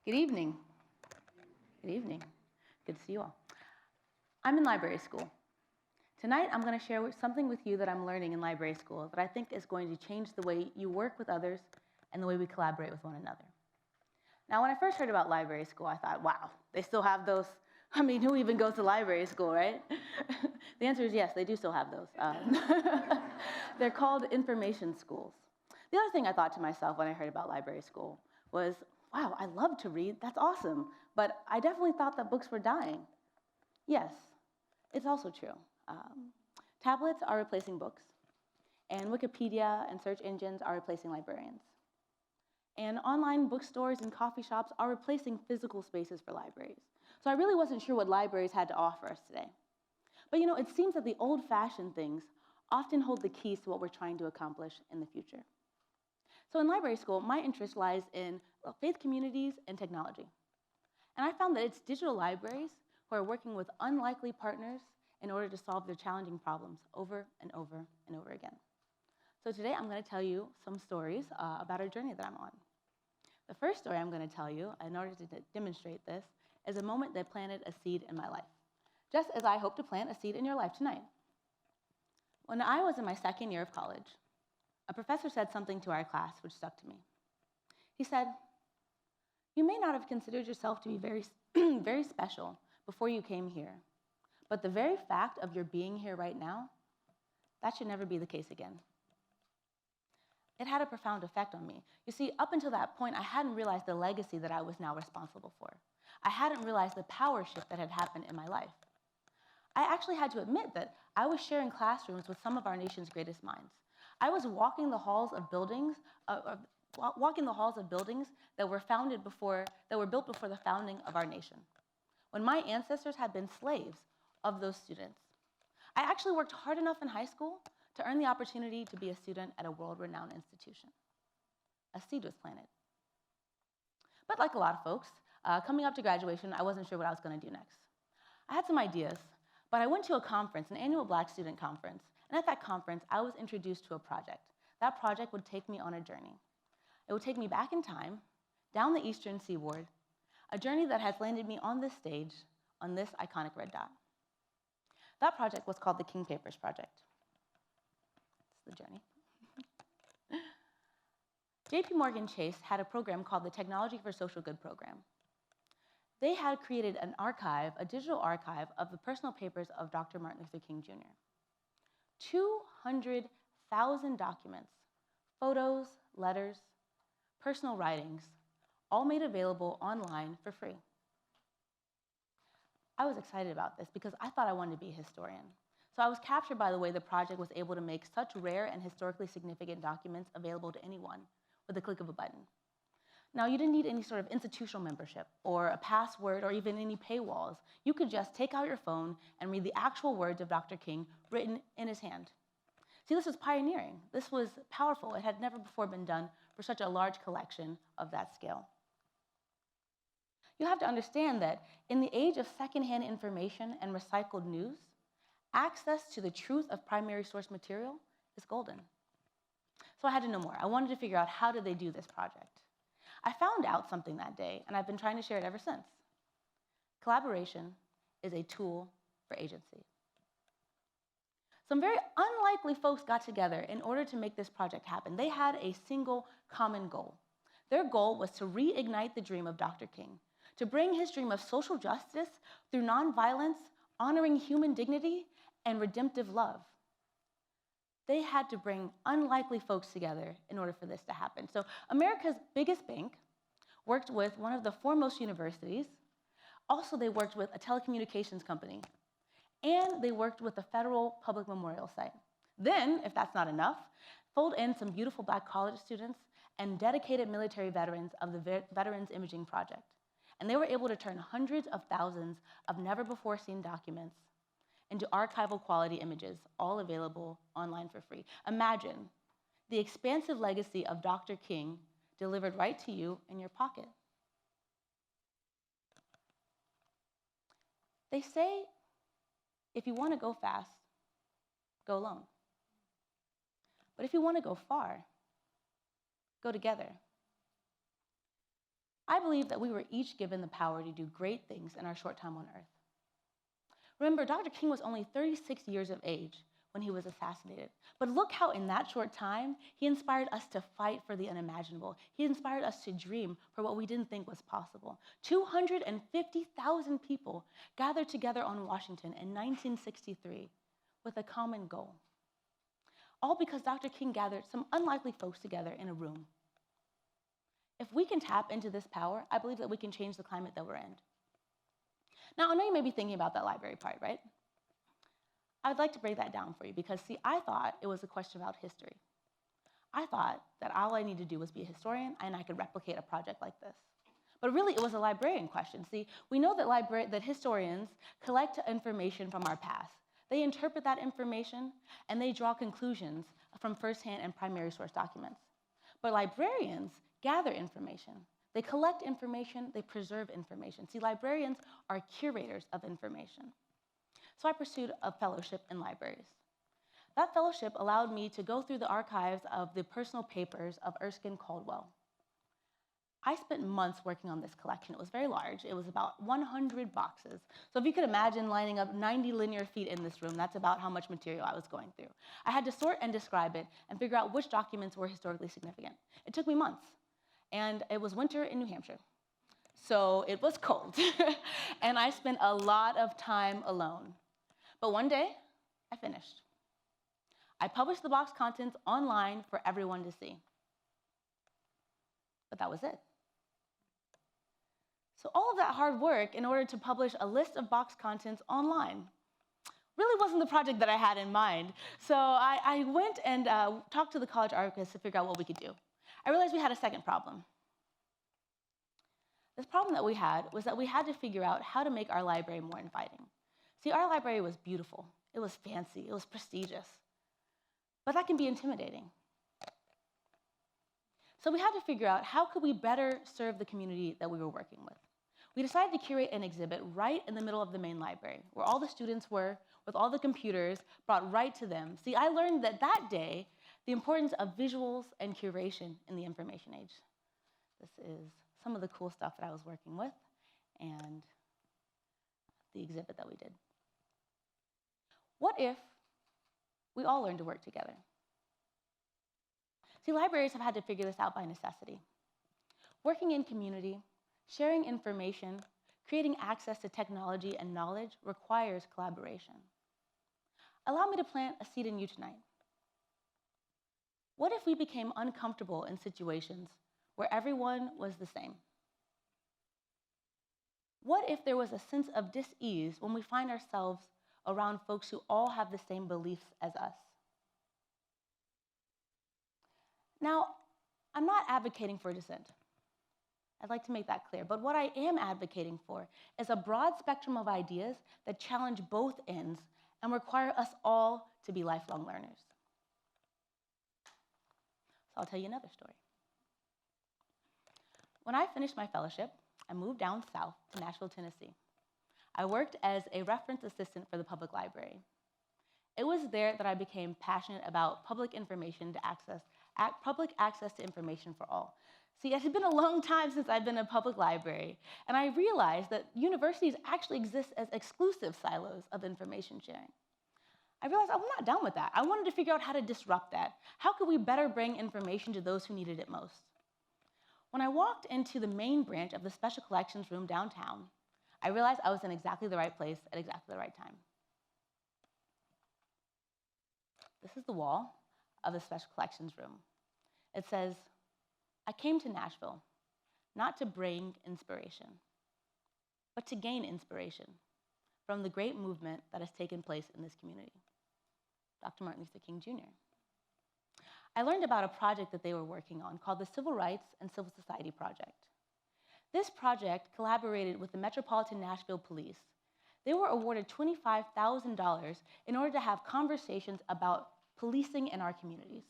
Good evening. Good evening. Good to see you all. I'm in library school. Tonight, I'm going to share something with you that I'm learning in library school that I think is going to change the way you work with others and the way we collaborate with one another. Now, when I first heard about library school, I thought, wow, they still have those. I mean, who even goes to library school, right? The answer is yes, they do still have those. They're called information schools. The other thing I thought to myself when I heard about library school was, wow, I love to read, that's awesome, but I definitely thought that books were dying. Yes, it's also true. Tablets are replacing books, and Wikipedia and search engines are replacing librarians. And online bookstores and coffee shops are replacing physical spaces for libraries. So I really wasn't sure what libraries had to offer us today. But you know, it seems that the old-fashioned things often hold the keys to what we're trying to accomplish in the future. So in library school, my interest lies in faith communities and technology. And I found that it's digital libraries who are working with unlikely partners in order to solve their challenging problems over and over and over again. So today I'm going to tell you some stories about our journey that I'm on. The first story I'm going to tell you, in order to demonstrate this, is a moment that planted a seed in my life, just as I hope to plant a seed in your life tonight. When I was in my second year of college, a professor said something to our class which stuck to me. He said, "You may not have considered yourself to be very, very special before you came here, but the very fact of your being here right now, that should never be the case again." It had a profound effect on me. You see, up until that point, I hadn't realized the legacy that I was now responsible for. I hadn't realized the power shift that had happened in my life. I actually had to admit that I was sharing classrooms with some of our nation's greatest minds. I was walking the halls of buildings, that were built before the founding of our nation, when my ancestors had been slaves of those students. I actually worked hard enough in high school to earn the opportunity to be a student at a world-renowned institution. A seed was planted. But like a lot of folks, coming up to graduation, I wasn't sure what I was going to do next. I had some ideas, but I went to a conference, an annual Black student conference, and at that conference, I was introduced to a project. That project would take me on a journey. It would take me back in time, down the eastern seaboard, a journey that has landed me on this stage, on this iconic red dot. That project was called the King Papers Project. It's the journey. JP Morgan Chase had a program called the Technology for Social Good program. They had created an archive, a digital archive of the personal papers of Dr. Martin Luther King Jr. 200,000 documents, photos, letters, personal writings, all made available online for free. I was excited about this because I thought I wanted to be a historian. So I was captured by the way the project was able to make such rare and historically significant documents available to anyone with the click of a button. Now, you didn't need any sort of institutional membership or a password or even any paywalls. You could just take out your phone and read the actual words of Dr. King written in his hand. See, this was pioneering. This was powerful. It had never before been done for such a large collection of that scale. You have to understand that in the age of secondhand information and recycled news, access to the truth of primary source material is golden. So I had to know more. I wanted to figure out, how did they do this project? I found out something that day, and I've been trying to share it ever since. Collaboration is a tool for agency. Some very unlikely folks got together in order to make this project happen. They had a single common goal. Their goal was to reignite the dream of Dr. King, to bring his dream of social justice through nonviolence, honoring human dignity, and redemptive love. They had to bring unlikely folks together in order for this to happen. So America's biggest bank worked with one of the foremost universities. Also, they worked with a telecommunications company. And they worked with the Federal Public Memorial Site. Then, if that's not enough, fold in some beautiful Black college students and dedicated military veterans of the Veterans Imaging Project. And they were able to turn hundreds of thousands of never-before-seen documents into archival quality images, all available online for free. Imagine the expansive legacy of Dr. King delivered right to you in your pocket. They say, if you want to go fast, go alone. But if you want to go far, go together. I believe that we were each given the power to do great things in our short time on Earth. Remember, Dr. King was only 36 years of age when he was assassinated. But look how in that short time, he inspired us to fight for the unimaginable. He inspired us to dream for what we didn't think was possible. 250,000 people gathered together on Washington in 1963 with a common goal. All because Dr. King gathered some unlikely folks together in a room. If we can tap into this power, I believe that we can change the climate that we're in. Now, I know you may be thinking about that library part, right? I'd like to break that down for you because, see, I thought it was a question about history. I thought that all I needed to do was be a historian and I could replicate a project like this. But really, it was a librarian question. See, we know that historians collect information from our past. They interpret that information and they draw conclusions from firsthand and primary source documents. But librarians gather information. They collect information, they preserve information. See, librarians are curators of information. So I pursued a fellowship in libraries. That fellowship allowed me to go through the archives of the personal papers of Erskine Caldwell. I spent months working on this collection. It was very large. It was about 100 boxes. So if you could imagine lining up 90 linear feet in this room, that's about how much material I was going through. I had to sort and describe it and figure out which documents were historically significant. It took me months. And it was winter in New Hampshire. So it was cold. And I spent a lot of time alone. But one day, I finished. I published the box contents online for everyone to see. But that was it. So all of that hard work in order to publish a list of box contents online really wasn't the project that I had in mind. So I went and talked to the college archivists to figure out what we could do. I realized we had a second problem. This problem that we had was that we had to figure out how to make our library more inviting. See, our library was beautiful. It was fancy. It was prestigious. But that can be intimidating. So we had to figure out how could we better serve the community that we were working with. We decided to curate an exhibit right in the middle of the main library, where all the students were, with all the computers brought right to them. See, I learned that day the importance of visuals and curation in the information age. This is some of the cool stuff that I was working with and the exhibit that we did. What if we all learned to work together? See, libraries have had to figure this out by necessity. Working in community, sharing information, creating access to technology and knowledge requires collaboration. Allow me to plant a seed in you tonight. What if we became uncomfortable in situations where everyone was the same? What if there was a sense of dis-ease when we find ourselves around folks who all have the same beliefs as us? Now, I'm not advocating for dissent. I'd like to make that clear. But what I am advocating for is a broad spectrum of ideas that challenge both ends and require us all to be lifelong learners. So I'll tell you another story. When I finished my fellowship, I moved down south to Nashville, Tennessee. I worked as a reference assistant for the public library. It was there that I became passionate about public access to information for all. See, it had been a long time since I've been in a public library, and I realized that universities actually exist as exclusive silos of information sharing. I realized I'm not done with that. I wanted to figure out how to disrupt that. How could we better bring information to those who needed it most? When I walked into the main branch of the Special Collections room downtown, I realized I was in exactly the right place at exactly the right time. This is the wall of the Special Collections room. It says, "I came to Nashville not to bring inspiration, but to gain inspiration from the great movement that has taken place in this community." Dr. Martin Luther King Jr. I learned about a project that they were working on called the Civil Rights and Civil Society Project. This project collaborated with the Metropolitan Nashville Police. They were awarded $25,000 in order to have conversations about policing in our communities.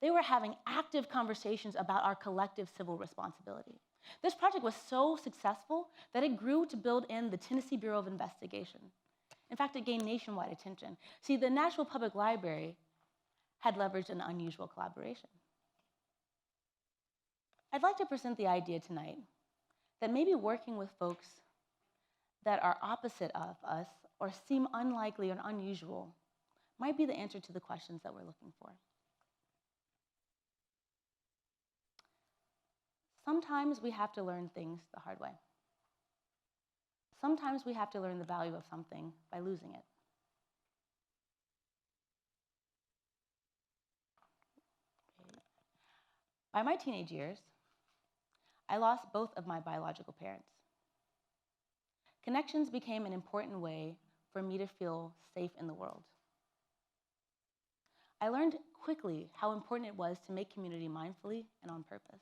They were having active conversations about our collective civil responsibility. This project was so successful that it grew to build in the Tennessee Bureau of Investigation. In fact, it gained nationwide attention. See, the Nashville Public Library had leveraged an unusual collaboration. I'd like to present the idea tonight that maybe working with folks that are opposite of us or seem unlikely or unusual might be the answer to the questions that we're looking for. Sometimes we have to learn things the hard way. Sometimes we have to learn the value of something by losing it. By my teenage years, I lost both of my biological parents. Connections became an important way for me to feel safe in the world. I learned quickly how important it was to make community mindfully and on purpose.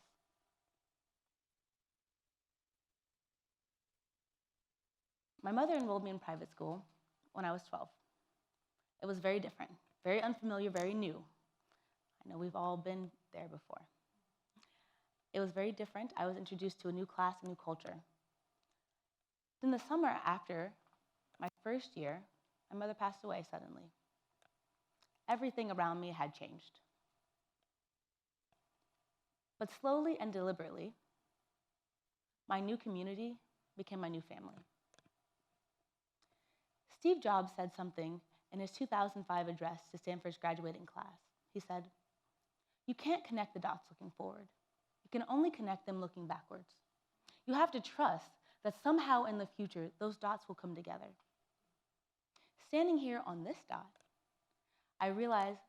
My mother enrolled me in private school when I was 12. It was very different, very unfamiliar, very new. I know we've all been there before. It was very different. I was introduced to a new class, a new culture. Then the summer after my first year, my mother passed away suddenly. Everything around me had changed. But slowly and deliberately, my new community became my new family. Steve Jobs said something in his 2005 address to Stanford's graduating class. He said, "You can't connect the dots looking forward. You can only connect them looking backwards. You have to trust that somehow in the future, those dots will come together." Standing here on this dot, I realized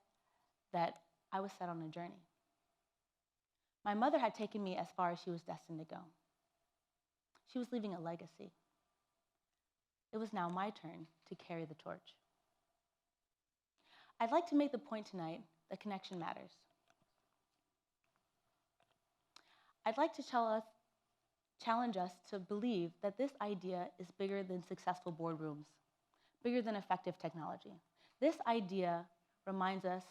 that I was set on a journey. My mother had taken me as far as she was destined to go. She was leaving a legacy. It was now my turn to carry the torch. I'd like to make the point tonight that connection matters. I'd like to challenge us to believe that this idea is bigger than successful boardrooms, bigger than effective technology. This idea reminds us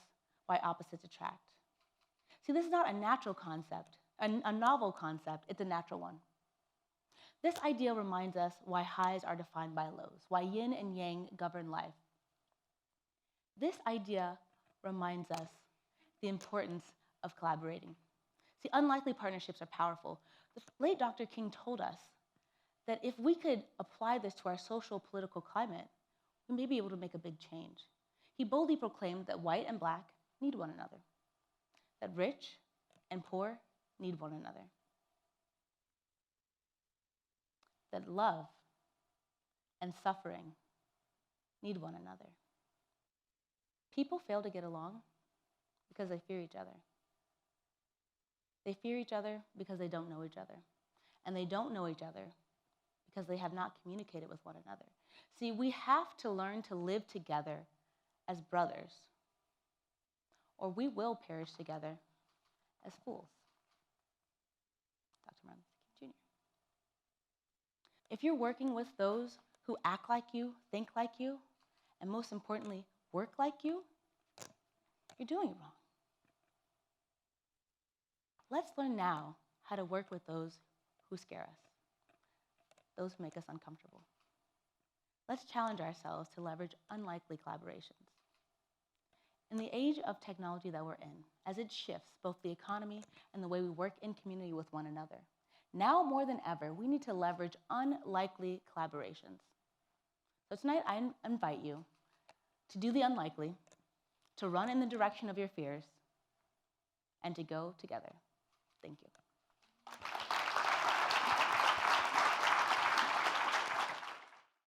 why opposites attract. See, this is not a natural concept, a novel concept, it's a natural one. This idea reminds us why highs are defined by lows, why yin and yang govern life. This idea reminds us the importance of collaborating. See, unlikely partnerships are powerful. The late Dr. King told us that if we could apply this to our social political climate, we may be able to make a big change. He boldly proclaimed that white and black need one another, that rich and poor need one another, that love and suffering need one another. People fail to get along because they fear each other. They fear each other because they don't know each other. And they don't know each other because they have not communicated with one another. See, we have to learn to live together as brothers, or we will perish together as fools. Dr. Martin Luther King Jr. If you're working with those who act like you, think like you, and most importantly, work like you, you're doing it wrong. Let's learn now how to work with those who scare us, those who make us uncomfortable. Let's challenge ourselves to leverage unlikely collaborations. In the age of technology that we're in, as it shifts both the economy and the way we work in community with one another, now more than ever, we need to leverage unlikely collaborations. So tonight, I invite you to do the unlikely, to run in the direction of your fears, and to go together. Thank you.